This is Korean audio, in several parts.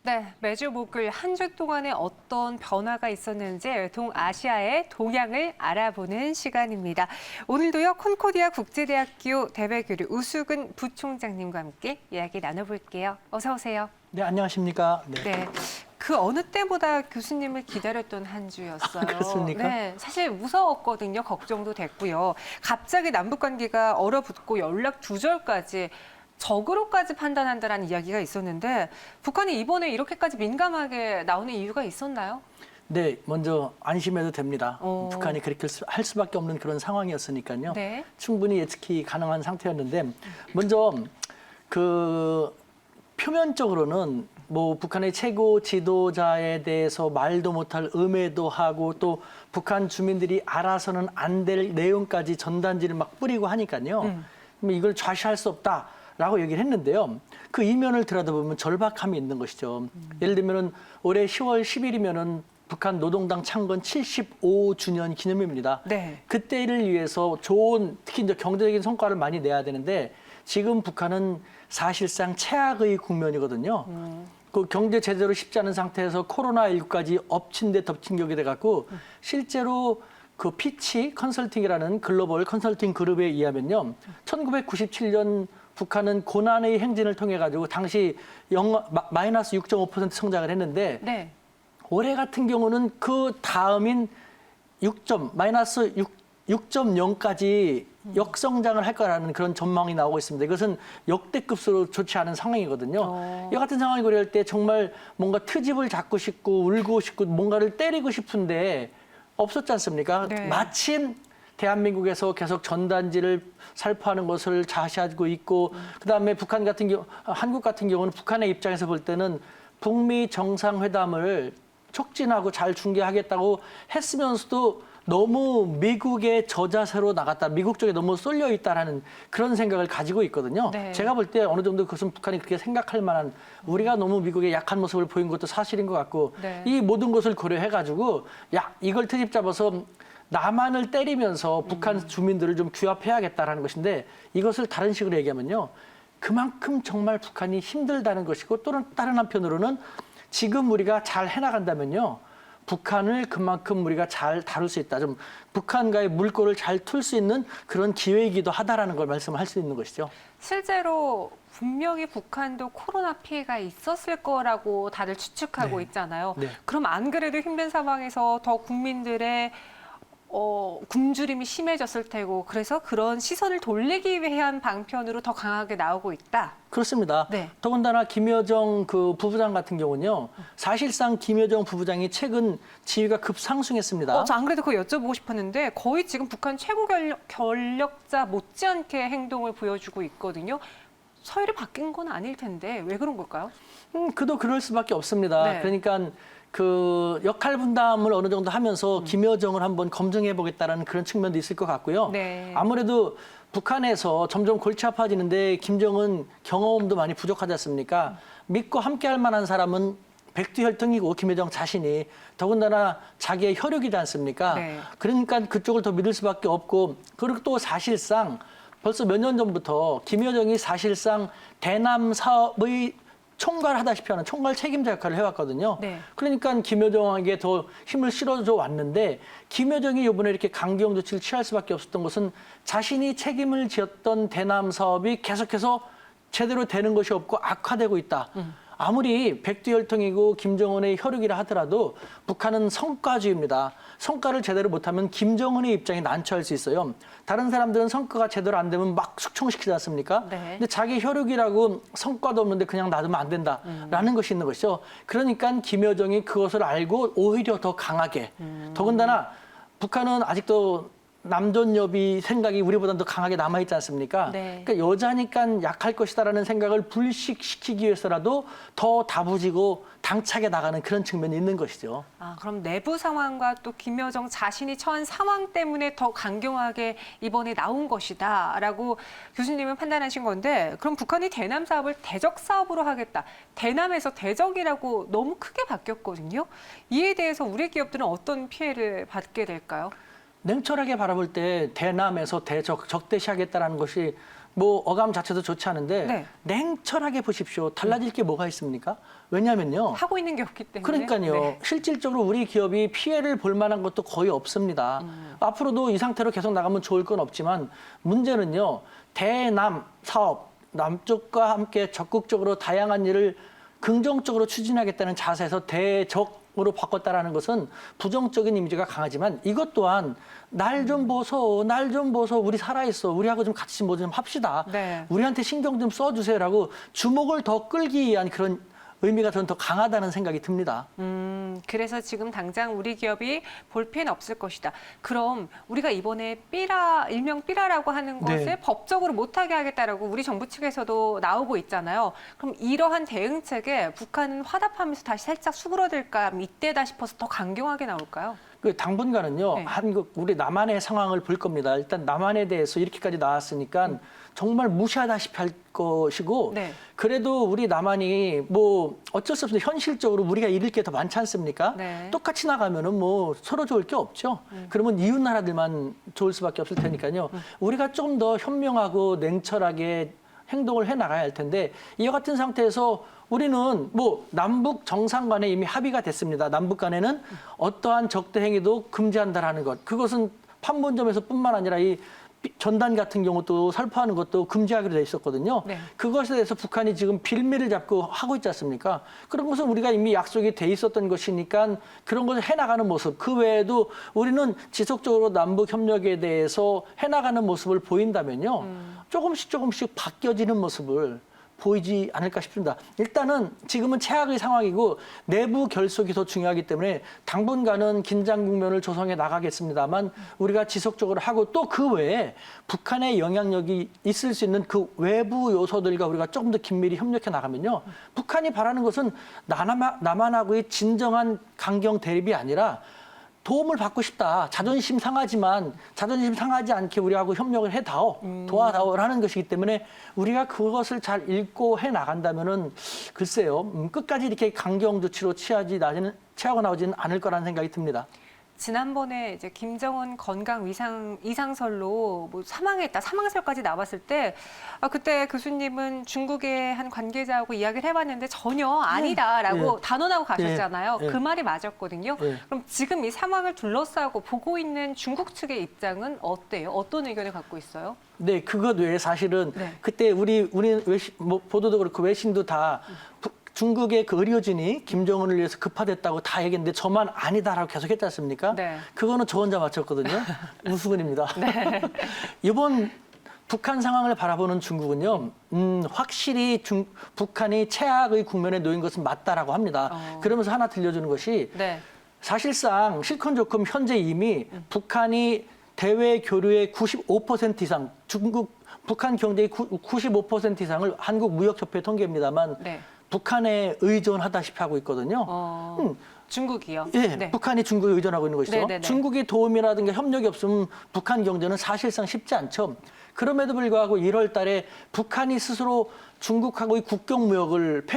네, 매주 목요일 한 주 동안에 어떤 변화가 있었는지 동아시아의 동향을 알아보는 시간입니다. 오늘도요, 콘코디아 국제대학교 대외교류 우수근 부총장님과 함께 이야기 나눠볼게요. 어서 오세요. 네, 안녕하십니까. 네. 그 어느 때보다 교수님을 기다렸던 한 주였어요. 그렇습니까? 네, 사실 무서웠거든요. 걱정도 됐고요. 갑자기 남북 관계가 얼어붙고 연락 두절까지 적으로까지 판단한다라는 이야기가 있었는데 북한이 이번에 이렇게까지 민감하게 나오는 이유가 있었나요? 네, 먼저 안심해도 됩니다. 오. 북한이 그렇게 할 수밖에 없는 그런 상황이었으니까요. 네. 충분히 예측이 가능한 상태였는데 먼저 그 표면적으로는 뭐 북한의 최고 지도자에 대해서 말도 못할 음해도 하고 또 북한 주민들이 알아서는 안 될 내용까지 전단지를 막 뿌리고 하니까요. 이걸 좌시할 수 없다라고 얘기를 했는데요. 그 이면을 들여다보면 절박함이 있는 것이죠. 예를 들면은 올해 10월 10일이면은 북한 노동당 창건 75주년 기념일입니다. 네. 그때를 위해서 좋은 특히 이제 경제적인 성과를 많이 내야 되는데 지금 북한은 사실상 최악의 국면이거든요. 그 경제 제대로 쉽지 않은 상태에서 코로나19까지 엎친 데 덮친 격이 돼갖고 실제로 그 피치 컨설팅이라는 글로벌 컨설팅 그룹에 의하면요. 1997년 북한은 고난의 행진을 통해 가지고 당시 마이너스 6.5% 성장을 했는데 네. 올해 같은 경우는 그 다음인 마이너스 6.0까지 역성장을 할 거라는 그런 전망이 나오고 있습니다. 이것은 역대급으로 좋지 않은 상황이거든요. 이 같은 상황이 고려할 때 정말 뭔가 트집을 잡고 싶고 울고 싶고 뭔가를 때리고 싶은데 없었지 않습니까? 네. 마침 대한민국에서 계속 전단지를 살포하는 것을 좌시하고 있고 그다음에 북한 같은 경우, 한국 같은 경우는 북한의 입장에서 볼 때는 북미 정상회담을 촉진하고 잘 중계하겠다고 했으면서도 너무 미국의 저자세로 나갔다, 미국 쪽에 너무 쏠려 있다라는 그런 생각을 가지고 있거든요. 네. 제가 볼 때 어느 정도 그것은 북한이 그렇게 생각할 만한 우리가 너무 미국의 약한 모습을 보인 것도 사실인 것 같고 네. 이 모든 것을 고려해가지고 야 이걸 트집 잡아서 남한을 때리면서 북한 주민들을 좀 규합해야겠다라는 것인데 이것을 다른 식으로 얘기하면요. 그만큼 정말 북한이 힘들다는 것이고 또는 다른 한편으로는 지금 우리가 잘 해나간다면요. 북한을 그만큼 우리가 잘 다룰 수 있다. 좀 북한과의 물꼬를 잘 틀 수 있는 그런 기회이기도 하다라는 걸 말씀할 수 있는 것이죠. 실제로 분명히 북한도 코로나 피해가 있었을 거라고 다들 추측하고 네. 있잖아요. 네. 그럼 안 그래도 힘든 상황에서 더 국민들의 굶주림이 심해졌을 테고 그래서 그런 시선을 돌리기 위한 방편으로 더 강하게 나오고 있다. 그렇습니다. 네. 더군다나 김여정 그 부부장 같은 경우는요. 사실상 김여정 부부장이 최근 지위가 급상승했습니다. 저 안 그래도 그거 여쭤보고 싶었는데 거의 지금 북한 최고 권력자 못지않게 행동을 보여주고 있거든요. 서열이 바뀐 건 아닐 텐데 왜 그런 걸까요? 그도 그럴 수밖에 없습니다. 네. 그러니까 그 역할 분담을 어느 정도 하면서 김여정을 한번 검증해 보겠다라는 그런 측면도 있을 것 같고요. 네. 아무래도 북한에서 점점 골치 아파지는데 김정은 경험도 많이 부족하지 않습니까? 믿고 함께할 만한 사람은 백두혈통이고 김여정 자신이 더군다나 자기의 혈육이지 않습니까? 네. 그러니까 그쪽을 더 믿을 수밖에 없고 그리고 또 사실상 벌써 몇 년 전부터 김여정이 사실상 대남 사업의 총괄하다시피 하는 총괄 책임자 역할을 해왔거든요. 네. 그러니까 김여정에게 더 힘을 실어줘 왔는데 김여정이 이번에 이렇게 강경 조치를 취할 수밖에 없었던 것은 자신이 책임을 지었던 대남 사업이 계속해서 제대로 되는 것이 없고 악화되고 있다. 아무리 백두혈통이고 김정은의 혈육이라 하더라도 북한은 성과주의입니다. 성과를 제대로 못하면 김정은의 입장이 난처할 수 있어요. 다른 사람들은 성과가 제대로 안 되면 막 숙청시키지 않습니까? 네. 근데 자기 혈육이라고 성과도 없는데 그냥 놔두면 안 된다라는 것이 있는 것이죠. 그러니까 김여정이 그것을 알고 오히려 더 강하게 더군다나 북한은 아직도 남존여비 생각이 우리보다 더 강하게 남아있지 않습니까? 네. 그러니까 여자니까 약할 것이다라는 생각을 불식시키기 위해서라도 더 다부지고 당차게 나가는 그런 측면이 있는 것이죠. 그럼 내부 상황과 또 김여정 자신이 처한 상황 때문에 더 강경하게 이번에 나온 것이다라고 교수님은 판단하신 건데 그럼 북한이 대남 사업을 대적 사업으로 하겠다. 대남에서 대적이라고 너무 크게 바뀌었거든요. 이에 대해서 우리 기업들은 어떤 피해를 받게 될까요? 냉철하게 바라볼 때 대남에서 적대시하겠다는 것이 뭐 어감 자체도 좋지 않은데 네. 냉철하게 보십시오. 달라질 게 뭐가 있습니까? 왜냐면요. 하고 있는 게 없기 때문에. 그러니까요. 네. 실질적으로 우리 기업이 피해를 볼 만한 것도 거의 없습니다. 앞으로도 이 상태로 계속 나가면 좋을 건 없지만 문제는요. 대남 사업, 남쪽과 함께 적극적으로 다양한 일을 긍정적으로 추진하겠다는 자세에서 대적으로 바꿨다라는 것은 부정적인 이미지가 강하지만 이것 또한 날 좀 보소, 날 좀 보소, 우리 살아있어, 우리하고 좀 같이 뭐 좀 합시다. 네. 우리한테 신경 좀 써주세요라고 주목을 더 끌기 위한 그런 의미가 저는 더 강하다는 생각이 듭니다. 그래서 지금 당장 우리 기업이 볼 필요는 없을 것이다. 그럼 우리가 이번에 일명 삐라라고 하는 것을 네. 법적으로 못하게 하겠다라고 우리 정부 측에서도 나오고 있잖아요. 그럼 이러한 대응책에 북한은 화답하면서 다시 살짝 수그러들까 이때다 싶어서 더 강경하게 나올까요? 그 당분간은요, 네. 한국, 우리 남한의 상황을 볼 겁니다. 일단 남한에 대해서 이렇게까지 나왔으니까 정말 무시하다시피 할 것이고, 네. 그래도 우리 남한이 뭐 어쩔 수 없이 현실적으로 우리가 잃을 게 더 많지 않습니까? 네. 똑같이 나가면은 뭐 서로 좋을 게 없죠. 그러면 이웃 나라들만 좋을 수밖에 없을 테니까요. 우리가 좀 더 현명하고 냉철하게 행동을 해 나가야 할 텐데 이와 같은 상태에서 우리는 뭐 남북 정상 간에 이미 합의가 됐습니다. 남북 간에는 어떠한 적대 행위도 금지한다라는 것. 그것은 판문점에서뿐만 아니라 이 전단 같은 경우도 살포하는 것도 금지하기로 돼 있었거든요. 네. 그것에 대해서 북한이 지금 빌미를 잡고 하고 있지 않습니까? 그런 것은 우리가 이미 약속이 돼 있었던 것이니까 그런 것을 해나가는 모습. 그 외에도 우리는 지속적으로 남북 협력에 대해서 해나가는 모습을 보인다면요. 조금씩 바뀌어지는 모습을 보이지 않을까 싶습니다. 일단은 지금은 최악의 상황이고 내부 결속이 더 중요하기 때문에 당분간은 긴장 국면을 조성해 나가겠습니다만 우리가 지속적으로 하고 또 그 외에 북한의 영향력이 있을 수 있는 그 외부 요소들과 우리가 조금 더 긴밀히 협력해 나가면요. 북한이 바라는 것은 남한하고의 진정한 강경 대립이 아니라 도움을 받고 싶다. 자존심 상하지만 자존심 상하지 않게 우리하고 협력을 해다오. 도와다오라는 것이기 때문에 우리가 그것을 잘 읽고 해 나간다면은 글쎄요. 끝까지 이렇게 강경 조치로 취하고 나오지는 않을 거라는 생각이 듭니다. 지난번에 이제 김정은 건강 이상설로 뭐 사망했다, 사망설까지 나왔을 때 그때 교수님은 중국의 한 관계자하고 이야기를 해봤는데 전혀 아니다라고 네. 단언하고 가셨잖아요. 네. 그 말이 맞았거든요. 네. 그럼 지금 이 상황을 둘러싸고 보고 있는 중국 측의 입장은 어때요? 어떤 의견을 갖고 있어요? 네, 그것 외에 사실은 네. 그때 우리 외신, 뭐 보도도 그렇고 외신도 다 중국의 그 의료진이 김정은을 위해서 급파됐다고 다 얘기했는데 저만 아니다라고 계속 했지 않습니까? 네. 그거는 저 혼자 맞췄거든요. 우스근입니다. 네. 이번 북한 상황을 바라보는 중국은요, 확실히 북한이 최악의 국면에 놓인 것은 맞다라고 합니다. 그러면서 하나 들려주는 것이 네. 사실상 실컷 좋건 현재 이미 북한이 대외 교류의 95% 이상, 북한 경제의 95% 이상을 한국무역협회 통계입니다만 네. 북한에 의존하다시피 하고 있거든요. 중국이요? 예, 네. 북한이 중국에 의존하고 있는 것이죠. 네네네. 중국의 도움이라든가 협력이 없으면 북한 경제는 사실상 쉽지 않죠. 그럼에도 불구하고 1월 달에 북한이 스스로 중국하고의 국경 무역을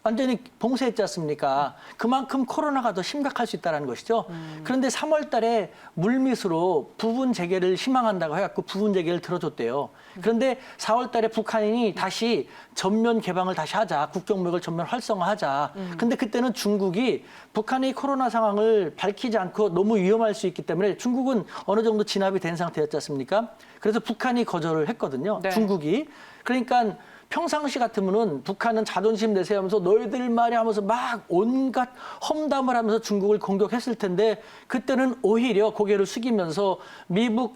완전히 봉쇄했지 않습니까? 그만큼 코로나가 더 심각할 수 있다는 것이죠. 그런데 3월 달에 물밑으로 부분 재개를 희망한다고 해갖고 부분 재개를 들어줬대요. 그런데 4월 달에 북한이 다시 전면 개방을 다시 하자. 국경무역을 전면 활성화하자. 근데 그때는 중국이 북한의 코로나 상황을 밝히지 않고 너무 위험할 수 있기 때문에 중국은 어느 정도 진압이 된 상태였지 않습니까? 그래서 북한이 거절을 했거든요. 네. 중국이. 그러니까 평상시 같으면은 북한은 자존심 내세우면서 너희들 말이 하면서 막 온갖 험담을 하면서 중국을 공격했을 텐데 그때는 오히려 고개를 숙이면서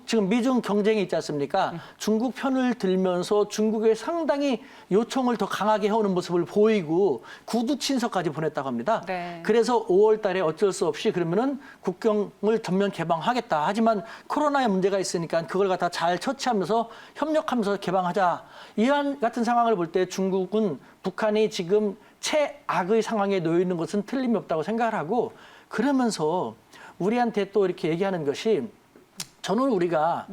지금 미중 경쟁이 있지 않습니까? 중국 편을 들면서 중국에 상당히 요청을 더 강하게 해오는 모습을 보이고 구두 친서까지 보냈다고 합니다. 네. 그래서 5월 달에 어쩔 수 없이 그러면은 국경을 전면 개방하겠다. 하지만 코로나의 문제가 있으니까 그걸 갖다 잘 처치하면서 협력하면서 개방하자. 이러한 같은 상황을 볼 때 중국은 북한이 지금 최악의 상황에 놓여 있는 것은 틀림이 없다고 생각을 하고 그러면서 우리한테 또 이렇게 얘기하는 것이 저는 우리가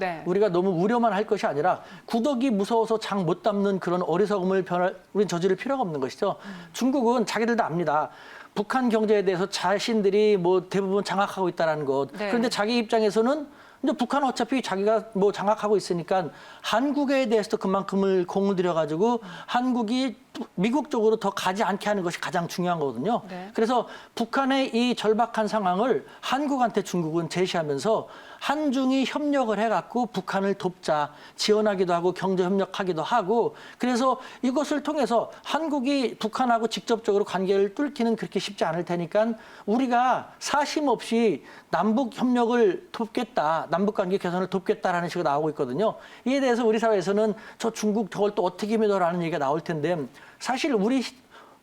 너무 우려만 할 것이 아니라 구더기 무서워서 장 못 담는 그런 어리석음을 우린 저지를 필요가 없는 것이죠. 중국은 자기들도 압니다. 북한 경제에 대해서 자신들이 뭐 대부분 장악하고 있다는 것. 네. 그런데 자기 입장에서는 근데 북한은 어차피 자기가 뭐 장악하고 있으니까 한국에 대해서도 그만큼을 공을 들여가지고 한국이 미국 쪽으로 더 가지 않게 하는 것이 가장 중요한 거거든요. 네. 그래서 북한의 이 절박한 상황을 한국한테 중국은 제시하면서 한중이 협력을 해갖고 북한을 돕자, 지원하기도 하고 경제 협력하기도 하고, 그래서 이것을 통해서 한국이 북한하고 직접적으로 관계를 뚫기는 그렇게 쉽지 않을 테니까 우리가 사심 없이 남북 협력을 돕겠다, 남북 관계 개선을 돕겠다라는 식으로 나오고 있거든요. 이에 대해서 우리 사회에서는 저 중국 저걸 또 어떻게 믿어라는 얘기가 나올 텐데, 사실 우리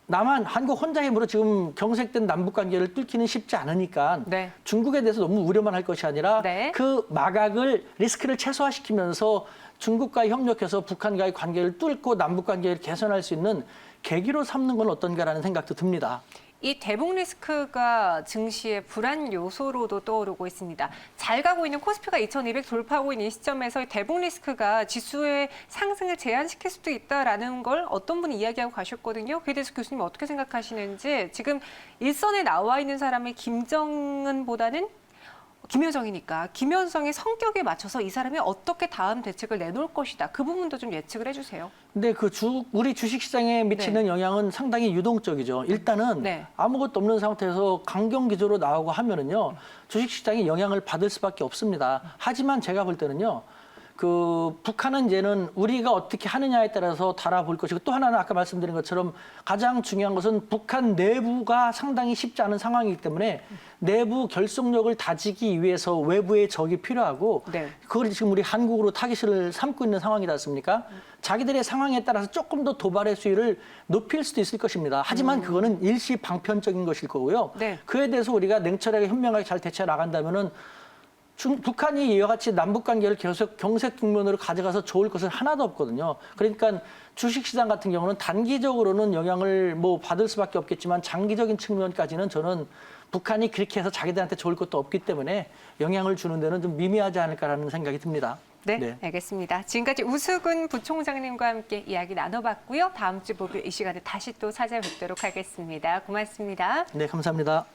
남한, 한국 혼자 힘으로 지금 경색된 남북 관계를 뚫기는 쉽지 않으니까 네. 중국에 대해서 너무 우려만 할 것이 아니라 네. 그 마각을 리스크를 최소화시키면서 중국과 협력해서 북한과의 관계를 뚫고 남북 관계를 개선할 수 있는 계기로 삼는 건 어떤가라는 생각도 듭니다. 이 대북 리스크가 증시의 불안 요소로도 떠오르고 있습니다. 잘 가고 있는 코스피가 2200 돌파하고 있는 이 시점에서 이 대북 리스크가 지수의 상승을 제한시킬 수도 있다라는 걸 어떤 분이 이야기하고 가셨거든요. 그에 대해서 교수님 어떻게 생각하시는지, 지금 일선에 나와 있는 사람이 김정은보다는 김여정이니까 김여정의 성격에 맞춰서 이 사람이 어떻게 다음 대책을 내놓을 것이다. 그 부분도 좀 예측을 해주세요. 근데 우리 주식시장에 미치는 영향은 상당히 유동적이죠. 일단은 네. 아무것도 없는 상태에서 강경 기조로 나오고 하면은요, 주식시장이 영향을 받을 수밖에 없습니다. 하지만 제가 볼 때는요, 그 북한은 이제는 우리가 어떻게 하느냐에 따라서 달아볼 것이고, 또 하나는 아까 말씀드린 것처럼 가장 중요한 것은 북한 내부가 상당히 쉽지 않은 상황이기 때문에 내부 결속력을 다지기 위해서 외부의 적이 필요하고, 네. 그걸 지금 우리 한국으로 타깃을 삼고 있는 상황이지 않습니까? 자기들의 상황에 따라서 조금 더 도발의 수위를 높일 수도 있을 것입니다. 하지만 그거는 일시 방편적인 것일 거고요. 네. 그에 대해서 우리가 냉철하게 현명하게 잘 대처해 나간다면은 북한이 이와 같이 남북 관계를 계속 경색 국면으로 가져가서 좋을 것은 하나도 없거든요. 그러니까 주식시장 같은 경우는 단기적으로는 영향을 뭐 받을 수밖에 없겠지만 장기적인 측면까지는 저는 북한이 그렇게 해서 자기들한테 좋을 것도 없기 때문에 영향을 주는 데는 좀 미미하지 않을까라는 생각이 듭니다. 네, 알겠습니다. 지금까지 우수근 부총장님과 함께 이야기 나눠봤고요. 다음 주 목요일 이 시간에 다시 또 찾아뵙도록 하겠습니다. 고맙습니다. 네, 감사합니다.